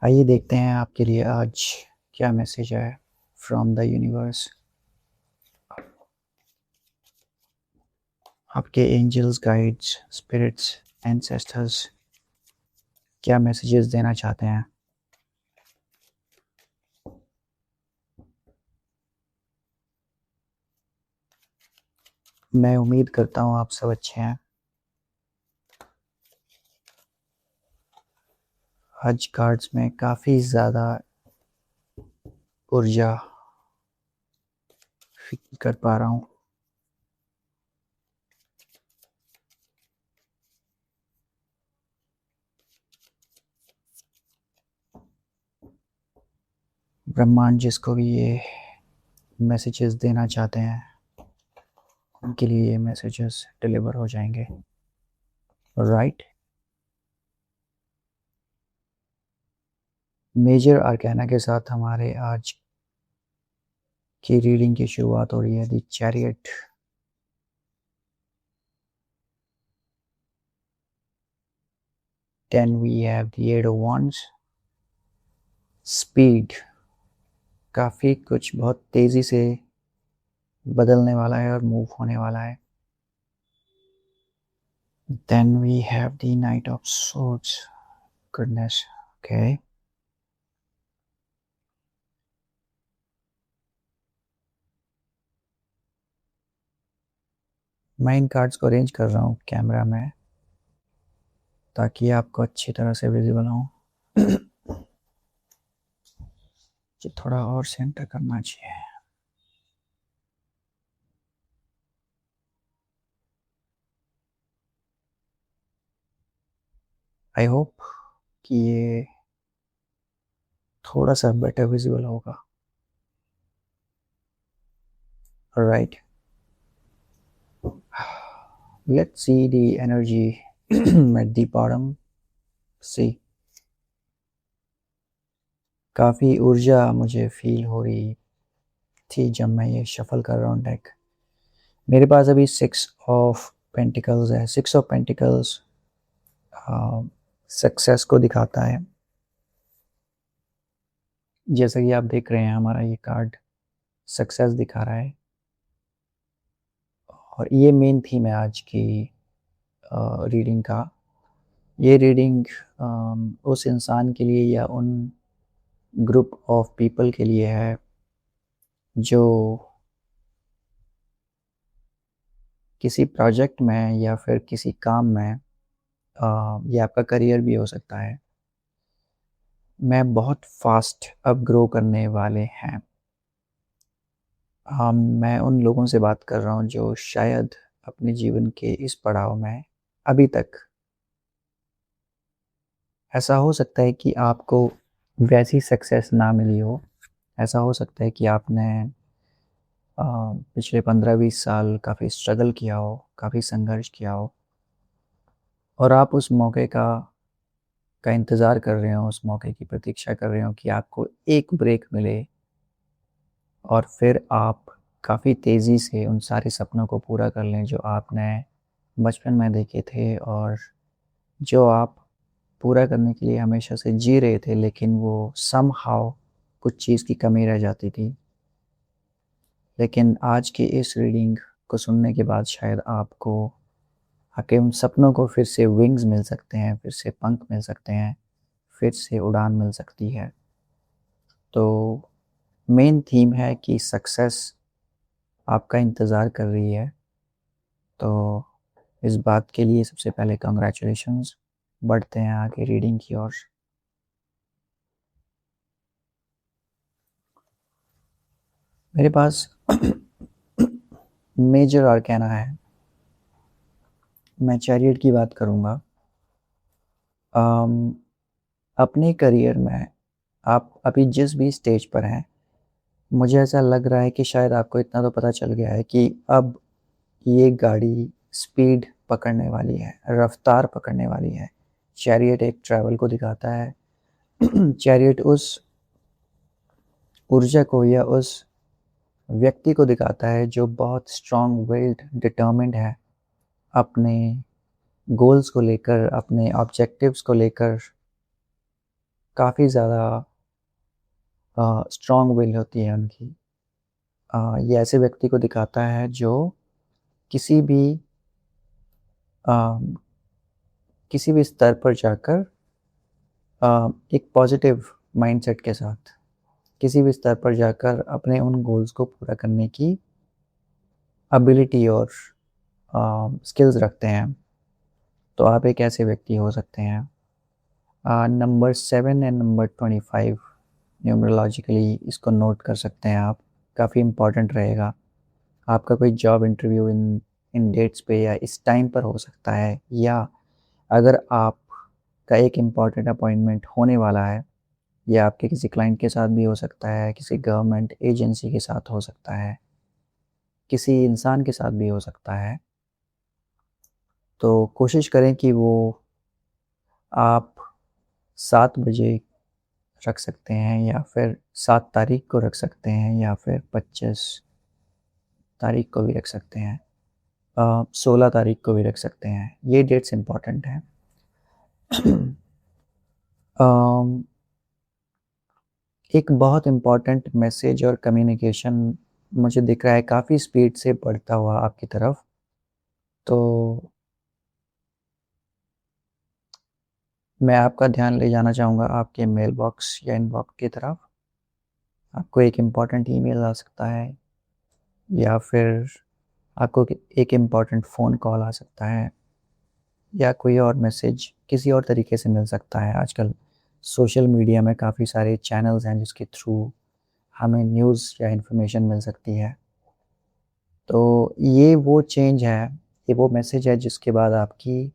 आइए देखते हैं आपके लिए आज क्या मैसेज है फ्रॉम द यूनिवर्स। आपके एंजल्स, गाइड्स, स्पिरिट्स, एंसेस्टर्स क्या मैसेजेस देना चाहते हैं। मैं उम्मीद करता हूँ आप सब अच्छे हैं। आज कार्ड्स में काफ़ी ज़्यादा ऊर्जा फील कर पा रहा हूँ। ब्रह्मांड जिसको भी ये मैसेजेस देना चाहते हैं उनके लिए ये मैसेजेस डिलीवर हो जाएंगे। राइट। मेजर आर्काना के साथ हमारे आज की रीडिंग की शुरुआत हो रही है। The chariot, then we have the Eight of Wands, speed, काफ़ी कुछ बहुत तेज़ी से बदलने वाला है और मूव होने वाला है। Then we have the Knight of Swords, goodness, okay. मैं इन कार्ड्स को अरेंज कर रहा हूँ कैमरा में ताकि आपको अच्छी तरह से विजिबल हो। थोड़ा और सेंटर करना चाहिए। आई होप कि ये थोड़ा सा बेटर विजिबल होगा। Right, let's see the energy at the bottom. See, काफ़ी ऊर्जा मुझे फील हो रही थी जब मैं ये शफल कर रहा हूँ डेक। मेरे पास अभी 6 ऑफ पेंटिकल्स है। 6 ऑफ पेंटिकल्स सक्सेस को दिखाता है। जैसा कि आप देख रहे हैं हमारा ये कार्ड सक्सेस दिखा रहा है और ये मेन थीम है आज की रीडिंग का। ये रीडिंग उस इंसान के लिए या उन ग्रुप ऑफ पीपल के लिए है जो किसी प्रोजेक्ट में या फिर किसी काम में, ये आपका करियर भी हो सकता है, मैं बहुत फास्ट अब ग्रो करने वाले हैं। मैं उन लोगों से बात कर रहा हूँ जो शायद अपने जीवन के इस पड़ाव में अभी तक, ऐसा हो सकता है कि आपको वैसी सक्सेस ना मिली हो। ऐसा हो सकता है कि आपने पिछले 15-20 साल काफ़ी स्ट्रगल किया हो, काफ़ी संघर्ष किया हो और आप उस मौके का इंतज़ार कर रहे हो, उस मौके की प्रतीक्षा कर रहे हो कि आपको एक ब्रेक मिले और फिर आप काफ़ी तेज़ी से उन सारे सपनों को पूरा कर लें जो आपने बचपन में देखे थे और जो आप पूरा करने के लिए हमेशा से जी रहे थे, लेकिन वो समहाउ कुछ चीज़ की कमी रह जाती थी। लेकिन आज की इस रीडिंग को सुनने के बाद शायद आपको आपके उन सपनों को फिर से विंग्स मिल सकते हैं, फिर से पंख मिल सकते हैं, फिर से उड़ान मिल सकती है। तो मेन थीम है कि सक्सेस आपका इंतज़ार कर रही है। तो इस बात के लिए सबसे पहले कांग्रेचुलेशंस। बढ़ते हैं आगे रीडिंग की ओर। मेरे पास मेजर आर्काना है। मैं चैरियट की बात करूँगा। अपने करियर में आप अभी जिस भी स्टेज पर हैं, मुझे ऐसा लग रहा है कि शायद आपको इतना तो पता चल गया है कि अब ये गाड़ी स्पीड पकड़ने वाली है, रफ्तार पकड़ने वाली है। चैरियट एक ट्रैवल को दिखाता है। चैरियट उस ऊर्जा को या उस व्यक्ति को दिखाता है जो बहुत स्ट्रॉन्ग विल्ड, डिटर्मिन्ड है अपने गोल्स को लेकर, अपने ऑब्जेक्टिव्स को लेकर काफ़ी ज़्यादा स्ट्रॉन्ग विल होती है उनकी। ये ऐसे व्यक्ति को दिखाता है जो किसी भी अ, किसी भी स्तर पर जाकर एक पॉजिटिव माइंडसेट के साथ किसी भी स्तर पर जाकर अपने उन गोल्स को पूरा करने की एबिलिटी और स्किल्स रखते हैं। तो आप एक ऐसे व्यक्ति हो सकते हैं। नंबर 7 एंड नंबर 25 न्यूमरोलॉजिकली इसको नोट कर सकते हैं आप, काफ़ी इम्पोर्टेंट रहेगा। आपका कोई जॉब इंटरव्यू इन इन डेट्स पे या इस टाइम पर हो सकता है, या अगर आपका एक इम्पॉर्टेंट अपॉइंटमेंट होने वाला है, या आपके किसी क्लाइंट के साथ भी हो सकता है, किसी गवर्नमेंट एजेंसी के साथ हो सकता है, किसी इंसान के साथ भी हो सकता है। तो कोशिश करें कि वो आप 7 बजे रख सकते हैं, या फिर 7 तारीख को रख सकते हैं, या फिर 25 तारीख को भी रख सकते हैं, 16 तारीख को भी रख सकते हैं। ये डेट्स इम्पॉर्टेंट हैं। अम, एक बहुत इम्पॉर्टेंट मैसेज और कम्युनिकेशन मुझे दिख रहा है काफ़ी स्पीड से बढ़ता हुआ आपकी तरफ। तो मैं आपका ध्यान ले जाना चाहूँगा आपके मेल बॉक्स या इनबॉक्स की तरफ। आपको एक इम्पॉर्टेंट ईमेल आ सकता है, या फिर आपको एक इम्पॉर्टेंट फ़ोन कॉल आ सकता है, या कोई और मैसेज किसी और तरीके से मिल सकता है। आजकल सोशल मीडिया में काफ़ी सारे चैनल्स हैं जिसके थ्रू हमें न्यूज़ या इन्फॉर्मेशन मिल सकती है। तो ये वो चेंज है, ये वो मैसेज है जिसके बाद आपकी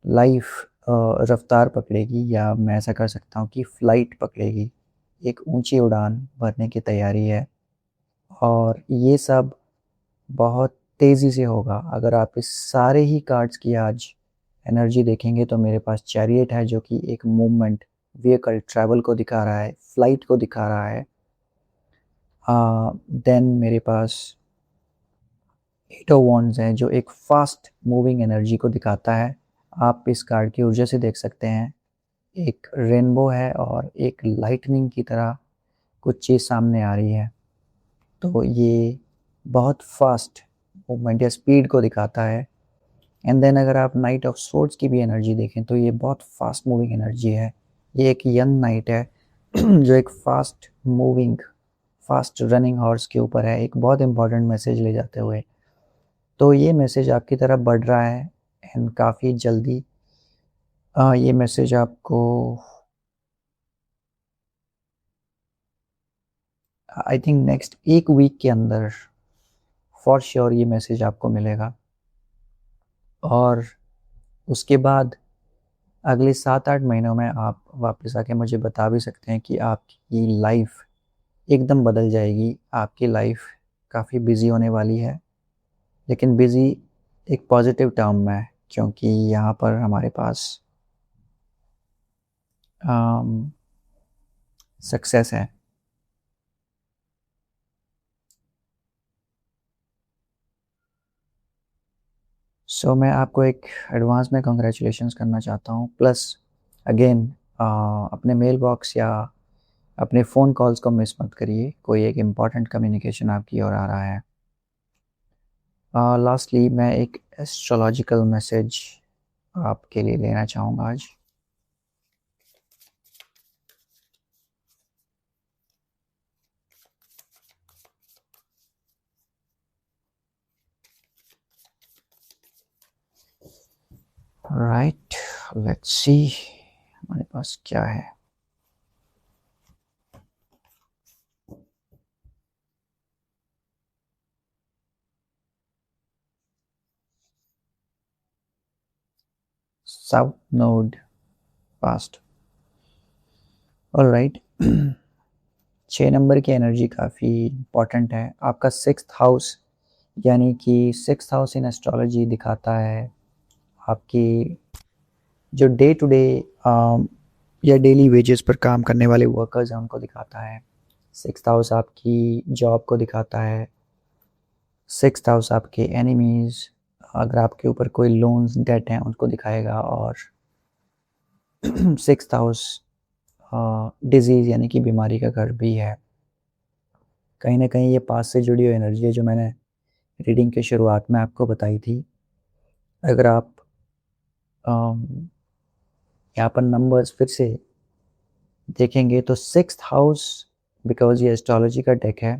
लाइफ रफ्तार पकड़ेगी, या मैं ऐसा कर सकता हूँ कि फ़्लाइट पकड़ेगी। एक ऊँची उड़ान भरने की तैयारी है, और ये सब बहुत तेज़ी से होगा। अगर आप इस सारे ही कार्ड्स की आज एनर्जी देखेंगे तो मेरे पास चैरियट है जो कि एक मूवमेंट, व्हीकल, ट्रैवल को दिखा रहा है, फ्लाइट को दिखा रहा है। देन मेरे पास 8 ऑफ वॉन्ड्स है जो एक फास्ट मूविंग एनर्जी को दिखाता है। आप इस कार्ड की ऊर्जा से देख सकते हैं, एक रेनबो है और एक लाइटनिंग की तरह कुछ चीज़ सामने आ रही है। तो ये बहुत फास्ट मूवमेंट या स्पीड को दिखाता है। एंड देन अगर आप नाइट ऑफ सोर्ड्स की भी एनर्जी देखें तो ये बहुत फास्ट मूविंग एनर्जी है। ये एक यंग नाइट है जो एक fast moving, fast running horse के ऊपर है, एक बहुत इंपॉर्टेंट मैसेज ले जाते हुए। तो ये मैसेज आपकी तरफ बढ़ रहा है, एंड काफ़ी जल्दी ये मैसेज आपको आई थिंक नेक्स्ट 1 वीक के अंदर फॉर श्योर ये मैसेज आपको मिलेगा। और उसके बाद अगले 7-8 महीनों में आप वापस आके मुझे बता भी सकते हैं कि आपकी लाइफ एकदम बदल जाएगी। आपकी लाइफ काफ़ी बिज़ी होने वाली है, लेकिन बिज़ी एक पॉजिटिव टर्म में है, क्योंकि यहाँ पर हमारे पास सक्सेस है। सो मैं आपको एक एडवांस में कंग्रेचुलेशंस करना चाहता हूँ। प्लस अगेन अपने मेल बॉक्स या अपने फ़ोन कॉल्स को मिस मत करिए, कोई एक इम्पॉर्टेंट कम्युनिकेशन आपकी ओर आ रहा है। लास्टली मैं एक एस्ट्रोलॉजिकल मैसेज आपके लिए लेना चाहूँगा आज। राइट, लेट्स सी हमारे पास क्या है। South node past. Alright. 6 number की एनर्जी काफ़ी इम्पॉर्टेंट है। आपका 6th हाउस, यानी कि 6th हाउस इन एस्ट्रोलॉजी दिखाता है आपकी जो डे टू डे या डेली वेजेस पर काम करने वाले वर्कर्स हैं उनको दिखाता है। 6th हाउस आपकी जॉब को दिखाता है। 6th हाउस आपके एनिमीज़, अगर आपके ऊपर कोई लोन्स डेट हैं उनको दिखाएगा। और 6th हाउस डिज़ीज़ यानी कि बीमारी का घर भी है। कहीं न कहीं ये पास्ट से जुड़ी हुई एनर्जी है जो मैंने रीडिंग की शुरुआत में आपको बताई थी। अगर आप अम, यहाँ पर नंबर्स फिर से देखेंगे तो 6th हाउस, बिकॉज़ ये एस्ट्रोलॉजी का डेक है,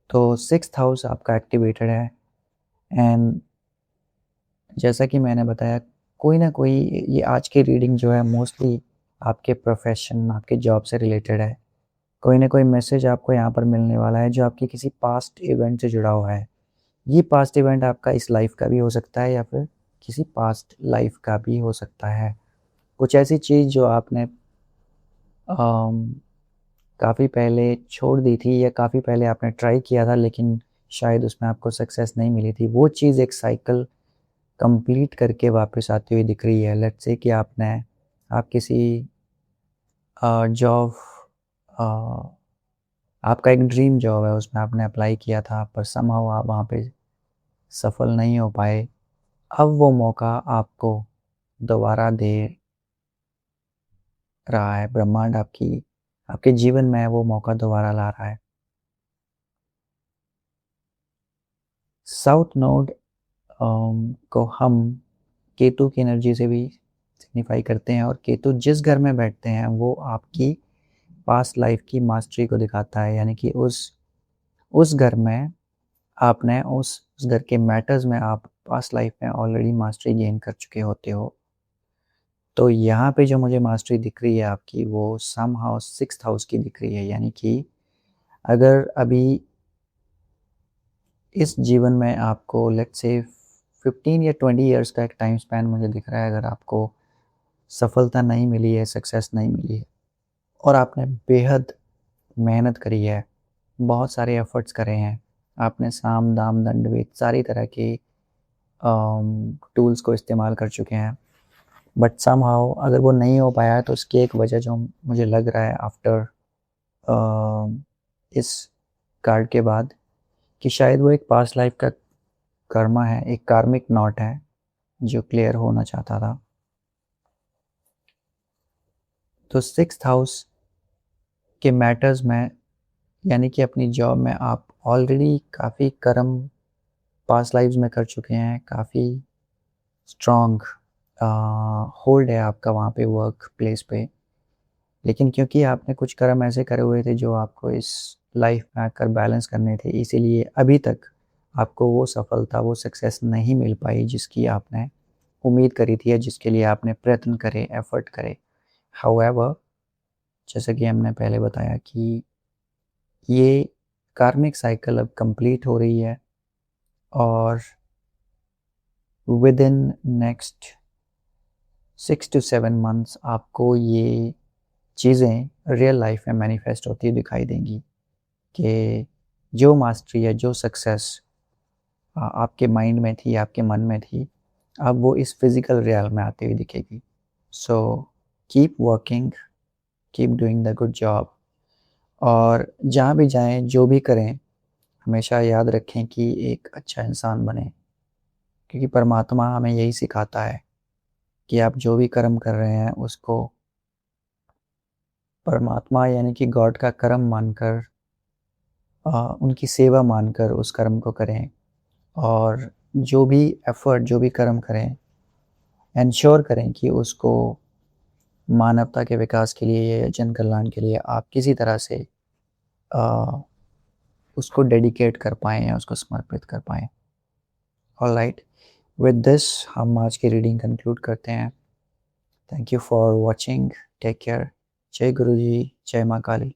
तो 6th हाउस आपका एक्टिवेटेड है। एंड जैसा कि मैंने बताया, कोई ना कोई ये आज की रीडिंग जो है मोस्टली आपके प्रोफ़ेशन, आपके जॉब से रिलेटेड है। कोई ना कोई मैसेज आपको यहाँ पर मिलने वाला है जो आपके किसी पास्ट इवेंट से जुड़ा हुआ है। ये पास्ट इवेंट आपका इस लाइफ़ का भी हो सकता है या फिर किसी पास्ट लाइफ़ का भी हो सकता है। कुछ ऐसी चीज़ जो आपने काफ़ी पहले छोड़ दी थी या काफ़ी पहले आपने ट्राई किया था लेकिन शायद उसमें आपको सक्सेस नहीं मिली थी। वो चीज़ एक साइकिल कंप्लीट करके वापस आती हुई दिख रही है। लेट्स से कि आप किसी जॉब अ, आपका एक ड्रीम जॉब है, उसमें आपने अप्लाई किया था पर समहाउ आप वहाँ पे सफल नहीं हो पाए। अब वो मौका आपको दोबारा दे रहा है, ब्रह्मांड आपके जीवन में वो मौका दोबारा ला रहा है। साउथ नोड को हम केतु की एनर्जी से भी सिग्निफाई करते हैं और केतु जिस घर में बैठते हैं वो आपकी पास्ट लाइफ की मास्टरी को दिखाता है, यानी कि उस घर में आपने उस घर के मैटर्स में आप पास्ट लाइफ में ऑलरेडी मास्टरी गेन कर चुके होते हो। तो यहाँ पे जो मुझे मास्टरी दिख रही है आपकी, वो सम हाउस 6th हाउस की दिख रही है, यानी कि अगर अभी इस जीवन में आपको लेट्स से 15 या 20 इयर्स का एक टाइम स्पैन मुझे दिख रहा है, अगर आपको सफलता नहीं मिली है, सक्सेस नहीं मिली है और आपने बेहद मेहनत करी है, बहुत सारे एफर्ट्स करे हैं, आपने साम दाम दंड भेद सारी तरह के टूल्स को इस्तेमाल कर चुके हैं, बट समहाउ अगर वो नहीं हो पाया है तो उसकी एक वजह जो मुझे लग रहा है आफ्टर इस कार्ड के बाद, कि शायद वो एक पास्ट लाइफ का कर्मा है, एक कार्मिक नॉट है जो क्लियर होना चाहता था। तो 6th हाउस के मैटर्स में, यानी कि अपनी जॉब में आप ऑलरेडी काफ़ी कर्म पास्ट लाइव्स में कर चुके हैं, काफ़ी स्ट्रॉन्ग होल्ड है आपका वहाँ पे वर्क प्लेस पे। लेकिन क्योंकि आपने कुछ कर्म ऐसे करे हुए थे जो आपको इस लाइफ में आकर बैलेंस करने थे, इसीलिए अभी तक आपको वो सफलता, वो सक्सेस नहीं मिल पाई जिसकी आपने उम्मीद करी थी या जिसके लिए आपने प्रयत्न करे, एफर्ट करे। हाउएवर, जैसा कि हमने पहले बताया कि ये कार्मिक साइकिल अब कंप्लीट हो रही है और with in next 6 to 7 months आपको ये चीज़ें रियल लाइफ में मैनिफेस्ट होती दिखाई देंगी कि जो मास्टरी है, जो सक्सेस आपके माइंड में थी, आपके मन में थी, अब वो इस फिज़िकल रियल में आती हुई दिखेगी। So keep working, keep doing the good job और जहाँ भी जाएँ, जो भी करें, हमेशा याद रखें कि एक अच्छा इंसान बनें, क्योंकि परमात्मा हमें यही सिखाता है कि आप जो भी कर्म कर रहे हैं उसको परमात्मा यानी कि गॉड का कर्म मानकर, उनकी सेवा मानकर उस कर्म को करें और जो भी एफ़र्ट, जो भी कर्म करें, एंश्योर करें कि उसको मानवता के विकास के लिए या जन कल्याण के लिए आप किसी तरह से अ, उसको डेडिकेट कर पाएँ या उसको समर्पित कर पाएँ। ऑलराइट, विद दिस हम आज की रीडिंग कंक्लूड करते हैं। Thank you for watching, take care, Jai Guru जी, जय माँ काली।